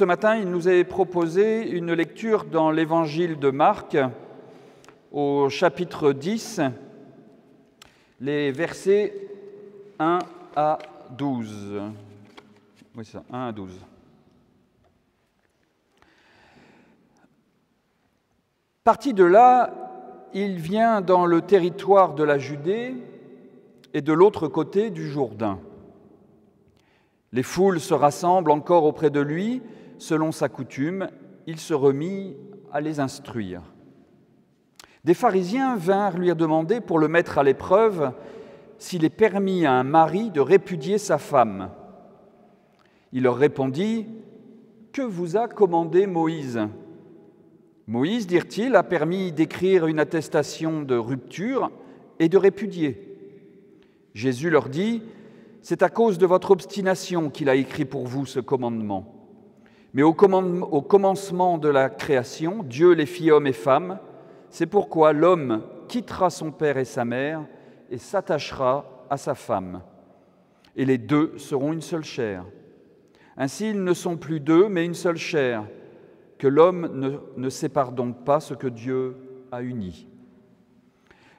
ce matin, il nous est proposé une lecture dans l'Évangile de Marc, au chapitre 10, les versets 1 à 12. Oui, c'est ça, 1 à 12. Parti de là, il vient dans le territoire de la Judée et de l'autre côté du Jourdain. Les foules se rassemblent encore auprès de lui. Selon sa coutume, il se remit à les instruire. Des pharisiens vinrent lui demander, pour le mettre à l'épreuve, s'il est permis à un mari de répudier sa femme. Il leur répondit, « Que vous a commandé Moïse ?» Moïse, dirent-ils, a permis d'écrire une attestation de rupture et de répudier. Jésus leur dit, « C'est à cause de votre obstination qu'il a écrit pour vous ce commandement. Mais au commencement de la création, Dieu les fit hommes et femmes. C'est pourquoi l'homme quittera son père et sa mère et s'attachera à sa femme. Et les deux seront une seule chair. Ainsi, ils ne sont plus deux, mais une seule chair. Que l'homme ne sépare donc pas ce que Dieu a uni. »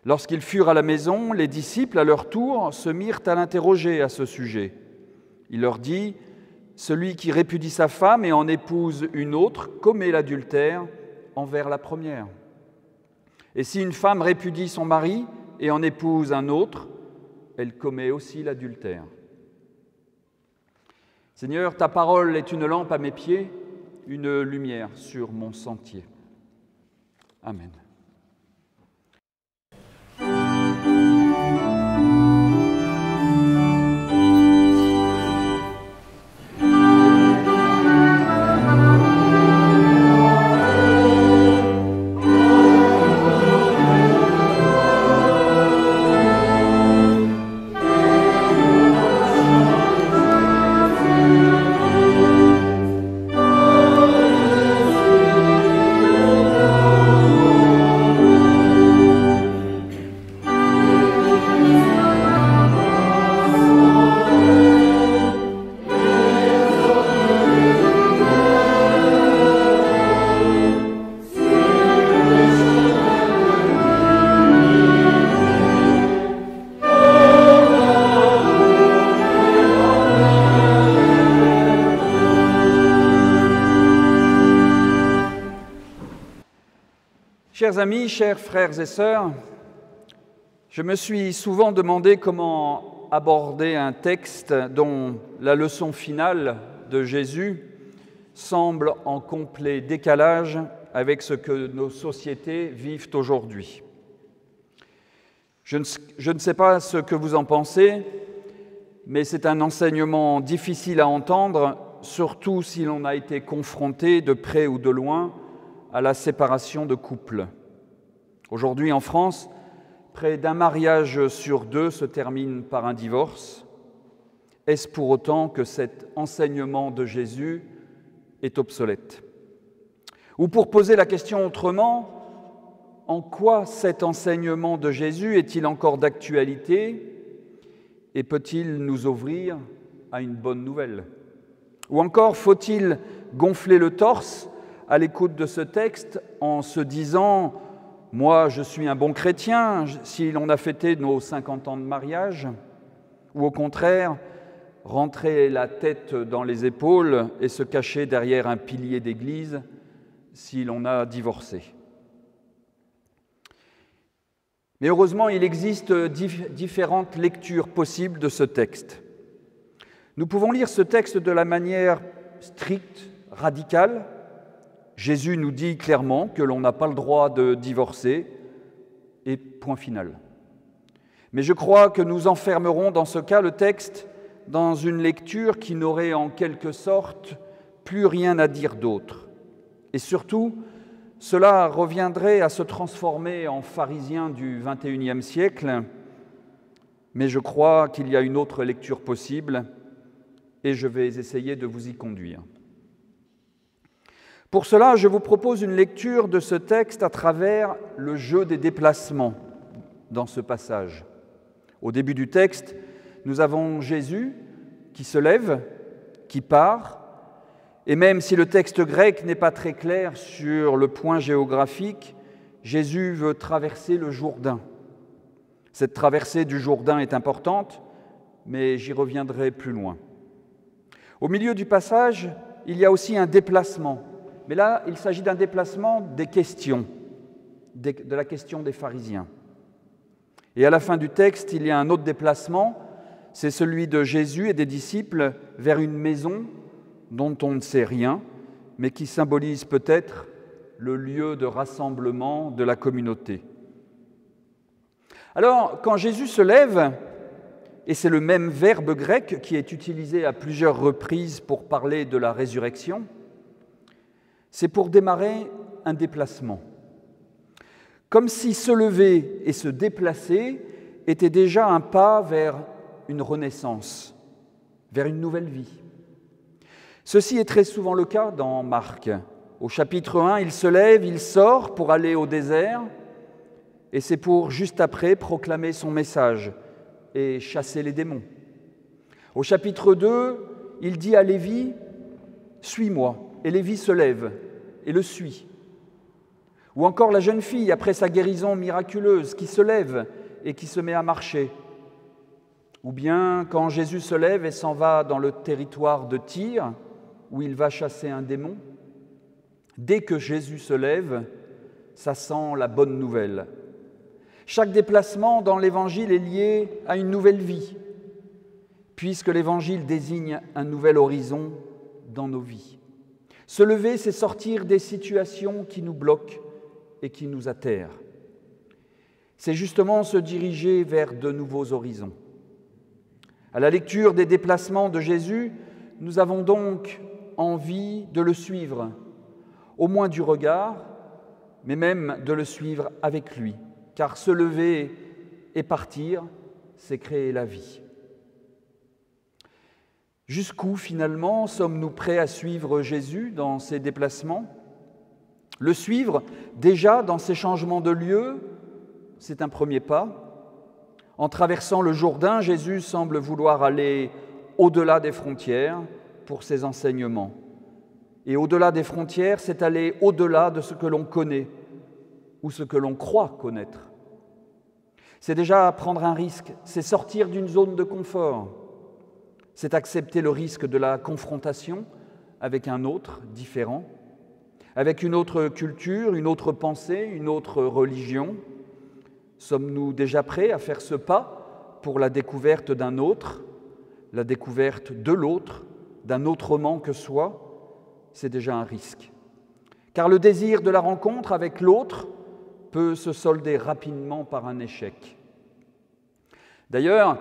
Lorsqu'ils furent à la maison, les disciples, à leur tour, se mirent à l'interroger à ce sujet. Il leur dit, « Celui qui répudie sa femme et en épouse une autre commet l'adultère envers la première. Et si une femme répudie son mari et en épouse un autre, elle commet aussi l'adultère. Seigneur, ta parole est une lampe à mes pieds, une lumière sur mon sentier. Amen. Chers amis, chers frères et sœurs, je me suis souvent demandé comment aborder un texte dont la leçon finale de Jésus semble en complet décalage avec ce que nos sociétés vivent aujourd'hui. Je ne sais pas ce que vous en pensez, mais c'est un enseignement difficile à entendre, surtout si l'on a été confronté de près ou de loin à la séparation de couples. Aujourd'hui, en France, près d'un mariage sur deux se termine par un divorce. Est-ce pour autant que cet enseignement de Jésus est obsolète? Ou pour poser la question autrement, en quoi cet enseignement de Jésus est-il encore d'actualité et peut-il nous ouvrir à une bonne nouvelle? Ou encore, faut-il gonfler le torse à l'écoute de ce texte en se disant « Moi, je suis un bon chrétien » si l'on a fêté nos 50 ans de mariage? Ou au contraire, rentrer la tête dans les épaules et se cacher derrière un pilier d'église si l'on a divorcé? Mais heureusement, il existe différentes lectures possibles de ce texte. Nous pouvons lire ce texte de la manière stricte, radicale. Jésus nous dit clairement que l'on n'a pas le droit de divorcer, et point final. Mais je crois que nous enfermerons dans ce cas le texte dans une lecture qui n'aurait en quelque sorte plus rien à dire d'autre. Et surtout, cela reviendrait à se transformer en pharisiens du XXIe siècle, mais je crois qu'il y a une autre lecture possible, et je vais essayer de vous y conduire. Pour cela, je vous propose une lecture de ce texte à travers le jeu des déplacements dans ce passage. Au début du texte, nous avons Jésus qui se lève, qui part, Et même si le texte grec n'est pas très clair sur le point géographique, Jésus veut traverser le Jourdain. Cette traversée du Jourdain est importante, mais j'y reviendrai plus loin. Au milieu du passage, il y a aussi un déplacement. Mais là, il s'agit d'un déplacement des questions, de la question des pharisiens. Et à la fin du texte, il y a un autre déplacement, c'est celui de Jésus et des disciples vers une maison dont on ne sait rien, mais qui symbolise peut-être le lieu de rassemblement de la communauté. Alors, quand Jésus se lève, et c'est le même verbe grec qui est utilisé à plusieurs reprises pour parler de la résurrection, c'est pour démarrer un déplacement. Comme si se lever et se déplacer était déjà un pas vers une renaissance, vers une nouvelle vie. Ceci est très souvent le cas dans Marc. Au chapitre 1, il se lève, il sort pour aller au désert, et c'est pour, juste après, proclamer son message et chasser les démons. Au chapitre 2, il dit à Lévi « Suis-moi », et Lévi se lève et le suit. Ou encore la jeune fille, après sa guérison miraculeuse, qui se lève et qui se met à marcher. Ou bien quand Jésus se lève et s'en va dans le territoire de Tyr, où il va chasser un démon. Dès que Jésus se lève, ça sent la bonne nouvelle. Chaque déplacement dans l'Évangile est lié à une nouvelle vie, puisque l'Évangile désigne un nouvel horizon dans nos vies. Se lever, c'est sortir des situations qui nous bloquent et qui nous atterrent. C'est justement se diriger vers de nouveaux horizons. À la lecture des déplacements de Jésus, nous avons donc envie de le suivre, au moins du regard, mais même de le suivre avec lui, car se lever et partir, c'est créer la vie. Jusqu'où, finalement, sommes-nous prêts à suivre Jésus dans ses déplacements ? Le suivre, déjà, dans ses changements de lieu, c'est un premier pas. En traversant le Jourdain, Jésus semble vouloir aller au-delà des frontières pour ses enseignements. Et au-delà des frontières, c'est aller au-delà de ce que l'on connaît ou ce que l'on croit connaître. C'est déjà prendre un risque, c'est sortir d'une zone de confort. C'est accepter le risque de la confrontation avec un autre différent, avec une autre culture, une autre pensée, une autre religion. Sommes-nous déjà prêts à faire ce pas pour la découverte d'un autre, la découverte de l'autre, d'un autrement que soi? C'est déjà un risque. Car le désir de la rencontre avec l'autre peut se solder rapidement par un échec. D'ailleurs,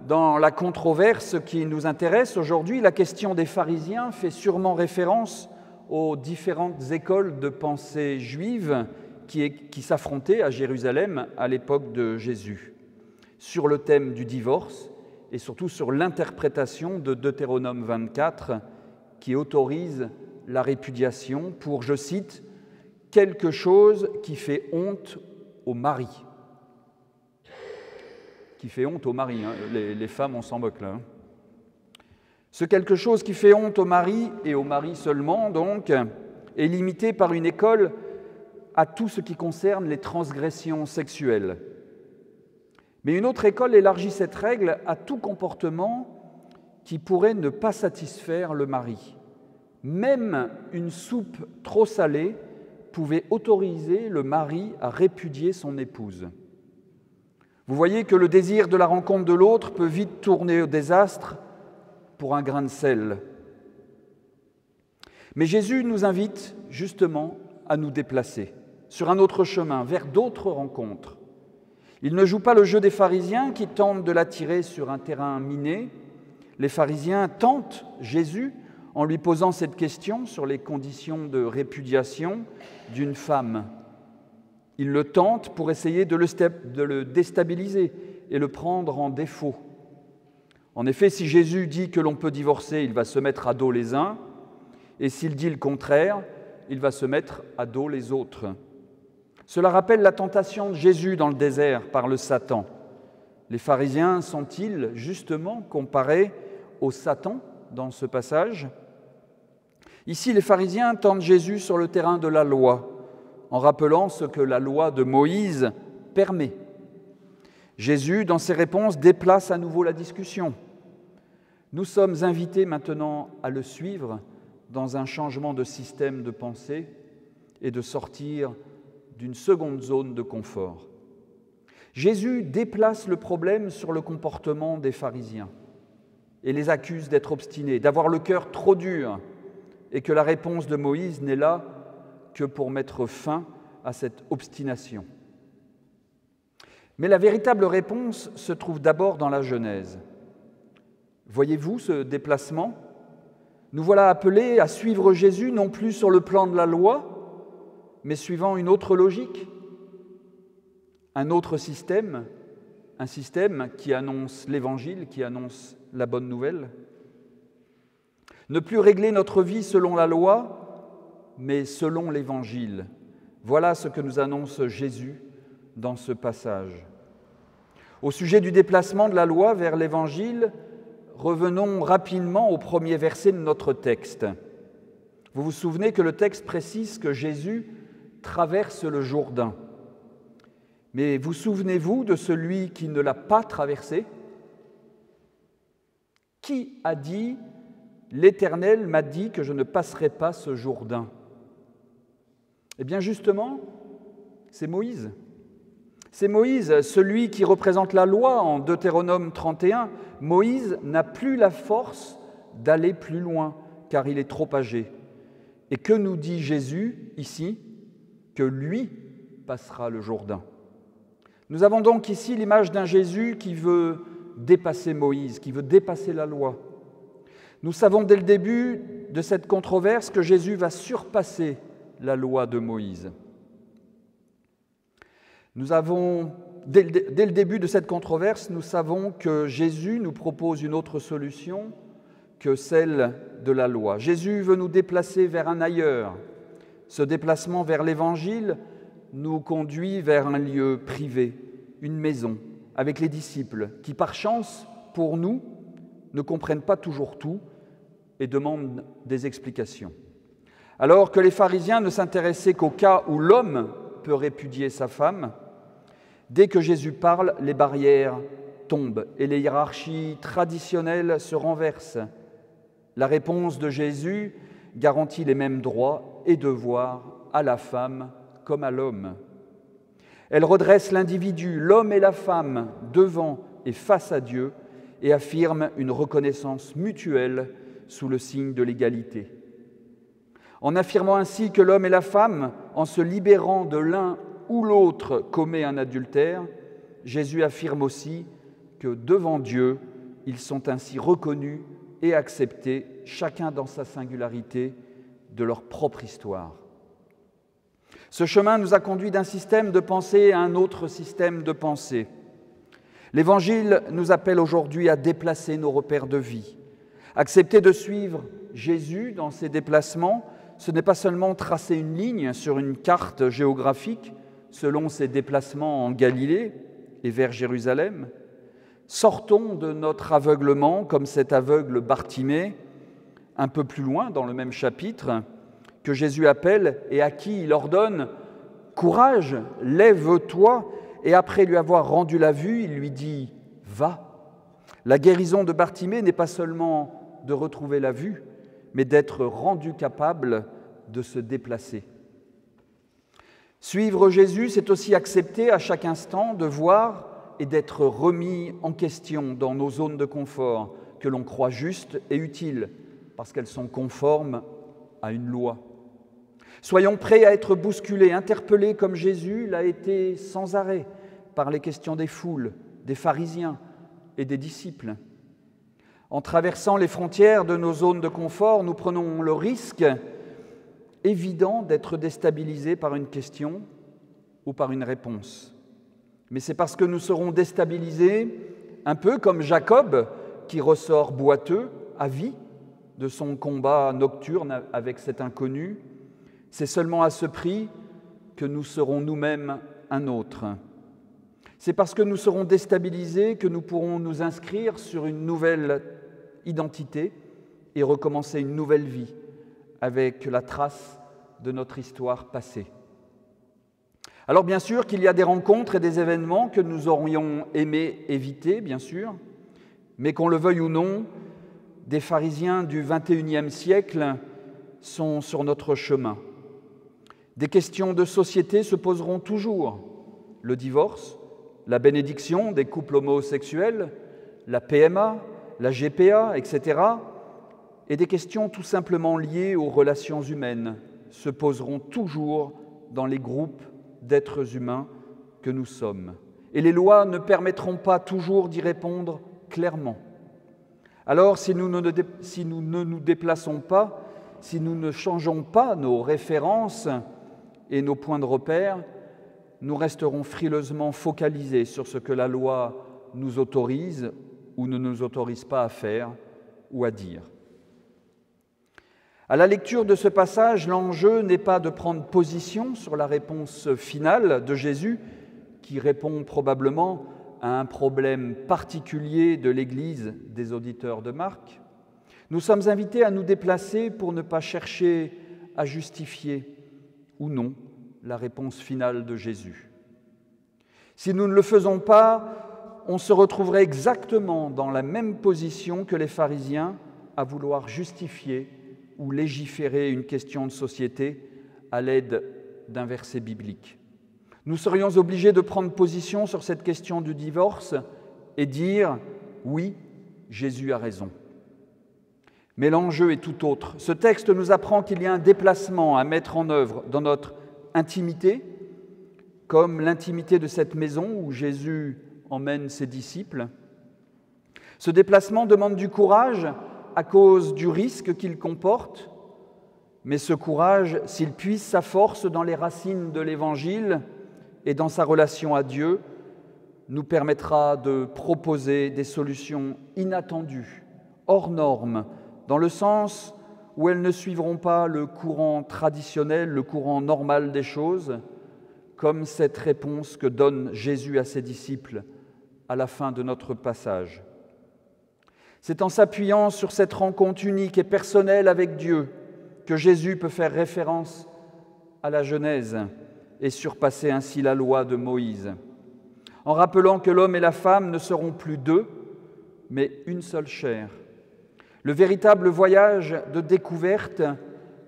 dans la controverse qui nous intéresse aujourd'hui, la question des pharisiens fait sûrement référence aux différentes écoles de pensée juives qui s'affrontaient à Jérusalem à l'époque de Jésus, sur le thème du divorce et surtout sur l'interprétation de Deutéronome 24 qui autorise la répudiation pour, je cite, « quelque chose qui fait honte au mari ». Qui fait honte au mari, hein. Les femmes, on s'en moque là. Ce quelque chose qui fait honte au mari, et au mari seulement donc, est limité par une école à tout ce qui concerne les transgressions sexuelles. Mais une autre école élargit cette règle à tout comportement qui pourrait ne pas satisfaire le mari. Même une soupe trop salée pouvait autoriser le mari à répudier son épouse. Vous voyez que le désir de la rencontre de l'autre peut vite tourner au désastre pour un grain de sel. Mais Jésus nous invite justement à nous déplacer sur un autre chemin, vers d'autres rencontres. Il ne joue pas le jeu des pharisiens qui tentent de l'attirer sur un terrain miné. Les pharisiens tentent Jésus en lui posant cette question sur les conditions de répudiation d'une femme. Ils le tentent pour essayer de le déstabiliser et le prendre en défaut. En effet, si Jésus dit que l'on peut divorcer, il va se mettre à dos les uns, et s'il dit le contraire, il va se mettre à dos les autres. Cela rappelle la tentation de Jésus dans le désert par le Satan. Les pharisiens sont-ils justement comparés au Satan dans ce passage ? Ici, les pharisiens tentent Jésus sur le terrain de la loi, en rappelant ce que la loi de Moïse permet. Jésus, dans ses réponses, déplace à nouveau la discussion. Nous sommes invités maintenant à le suivre dans un changement de système de pensée et de sortir d'une seconde zone de confort. Jésus déplace le problème sur le comportement des pharisiens et les accuse d'être obstinés, d'avoir le cœur trop dur, et que la réponse de Moïse n'est là que pour mettre fin à cette obstination. Mais la véritable réponse se trouve d'abord dans la Genèse. Voyez-vous ce déplacement ? Nous voilà appelés à suivre Jésus non plus sur le plan de la loi, mais suivant une autre logique, un autre système, un système qui annonce l'Évangile, qui annonce la bonne nouvelle. Ne plus régler notre vie selon la loi, mais selon l'Évangile. Voilà ce que nous annonce Jésus dans ce passage. Au sujet du déplacement de la loi vers l'Évangile, revenons rapidement au premier verset de notre texte. Vous vous souvenez que le texte précise que Jésus traverse le Jourdain. Mais vous souvenez-vous de celui qui ne l'a pas traversé ? Qui a dit « L'Éternel m'a dit que je ne passerai pas ce Jourdain » ? Eh bien justement, c'est Moïse. C'est Moïse, celui qui représente la loi en Deutéronome 31. Moïse n'a plus la force d'aller plus loin, car il est trop âgé. Et que nous dit Jésus ici ? Que lui passera le Jourdain. Nous avons donc ici l'image d'un Jésus qui veut dépasser Moïse, qui veut dépasser la loi. Nous savons dès le début de cette controverse que Jésus va surpasser la loi de Moïse. Dès le début de cette controverse, nous savons que Jésus nous propose une autre solution que celle de la loi. Jésus veut nous déplacer vers un ailleurs. Ce déplacement vers l'Évangile nous conduit vers un lieu privé, une maison, avec les disciples, qui par chance, pour nous, ne comprennent pas toujours tout et demandent des explications. Alors que les pharisiens ne s'intéressaient qu'au cas où l'homme peut répudier sa femme, dès que Jésus parle, les barrières tombent et les hiérarchies traditionnelles se renversent. La réponse de Jésus garantit les mêmes droits et devoirs à la femme comme à l'homme. Elle redresse l'individu, l'homme et la femme, devant et face à Dieu et affirme une reconnaissance mutuelle sous le signe de l'égalité. En affirmant ainsi que l'homme et la femme, en se libérant de l'un ou l'autre, commet un adultère, Jésus affirme aussi que devant Dieu, ils sont ainsi reconnus et acceptés, chacun dans sa singularité, de leur propre histoire. Ce chemin nous a conduit d'un système de pensée à un autre système de pensée. L'Évangile nous appelle aujourd'hui à déplacer nos repères de vie. Accepter de suivre Jésus dans ses déplacements, ce n'est pas seulement tracer une ligne sur une carte géographique selon ses déplacements en Galilée et vers Jérusalem. Sortons de notre aveuglement, comme cet aveugle Bartimée, un peu plus loin dans le même chapitre, que Jésus appelle et à qui il ordonne « Courage, lève-toi » et après lui avoir rendu la vue, il lui dit « Va ». La guérison de Bartimée n'est pas seulement de retrouver la vue, mais d'être rendu capable de se déplacer. Suivre Jésus, c'est aussi accepter à chaque instant de voir et d'être remis en question dans nos zones de confort que l'on croit justes et utiles, parce qu'elles sont conformes à une loi. Soyons prêts à être bousculés, interpellés comme Jésus l'a été sans arrêt par les questions des foules, des pharisiens et des disciples. En traversant les frontières de nos zones de confort, nous prenons le risque évident d'être déstabilisés par une question ou par une réponse. Mais c'est parce que nous serons déstabilisés, un peu comme Jacob, qui ressort boiteux, à vie, de son combat nocturne avec cet inconnu. C'est seulement à ce prix que nous serons nous-mêmes un autre. C'est parce que nous serons déstabilisés que nous pourrons nous inscrire sur une nouvelle identité et recommencer une nouvelle vie avec la trace de notre histoire passée. Alors bien sûr qu'il y a des rencontres et des événements que nous aurions aimé éviter, bien sûr, mais qu'on le veuille ou non, des pharisiens du XXIe siècle sont sur notre chemin. Des questions de société se poseront toujours. Le divorce, la bénédiction des couples homosexuels, la PMA, la GPA, etc. Et des questions tout simplement liées aux relations humaines se poseront toujours dans les groupes d'êtres humains que nous sommes. Et les lois ne permettront pas toujours d'y répondre clairement. Alors, si nous ne nous déplaçons pas, si nous ne changeons pas nos références et nos points de repère, nous resterons frileusement focalisés sur ce que la loi nous autorise ou ne nous autorise pas à faire ou à dire. À la lecture de ce passage, l'enjeu n'est pas de prendre position sur la réponse finale de Jésus, qui répond probablement à un problème particulier de l'Église des auditeurs de Marc. Nous sommes invités à nous déplacer pour ne pas chercher à justifier ou non la réponse finale de Jésus. Si nous ne le faisons pas, on se retrouverait exactement dans la même position que les pharisiens à vouloir justifier ou légiférer une question de société à l'aide d'un verset biblique. Nous serions obligés de prendre position sur cette question du divorce et dire « oui, Jésus a raison ». Mais l'enjeu est tout autre. Ce texte nous apprend qu'il y a un déplacement à mettre en œuvre dans notre intimité, comme l'intimité de cette maison où Jésus emmène ses disciples. Ce déplacement demande du courage à cause du risque qu'il comporte, mais ce courage, s'il puise sa force dans les racines de l'Évangile et dans sa relation à Dieu, nous permettra de proposer des solutions inattendues, hors normes, dans le sens où elles ne suivront pas le courant traditionnel, le courant normal des choses, comme cette réponse que donne Jésus à ses disciples à la fin de notre passage. C'est en s'appuyant sur cette rencontre unique et personnelle avec Dieu que Jésus peut faire référence à la Genèse et surpasser ainsi la loi de Moïse, en rappelant que l'homme et la femme ne seront plus deux, mais une seule chair. Le véritable voyage de découverte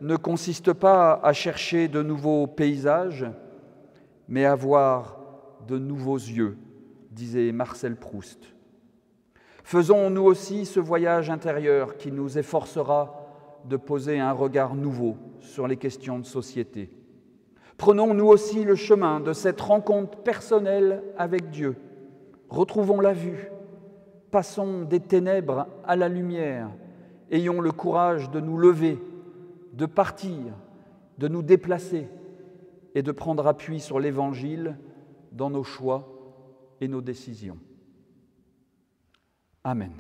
ne consiste pas à chercher de nouveaux paysages, mais à voir de nouveaux yeux, disait Marcel Proust. Faisons nous aussi ce voyage intérieur qui nous efforcera de poser un regard nouveau sur les questions de société. Prenons nous aussi le chemin de cette rencontre personnelle avec Dieu. Retrouvons la vue, passons des ténèbres à la lumière, ayons le courage de nous lever, de partir, de nous déplacer et de prendre appui sur l'Évangile dans nos choix et nos décisions. Amen.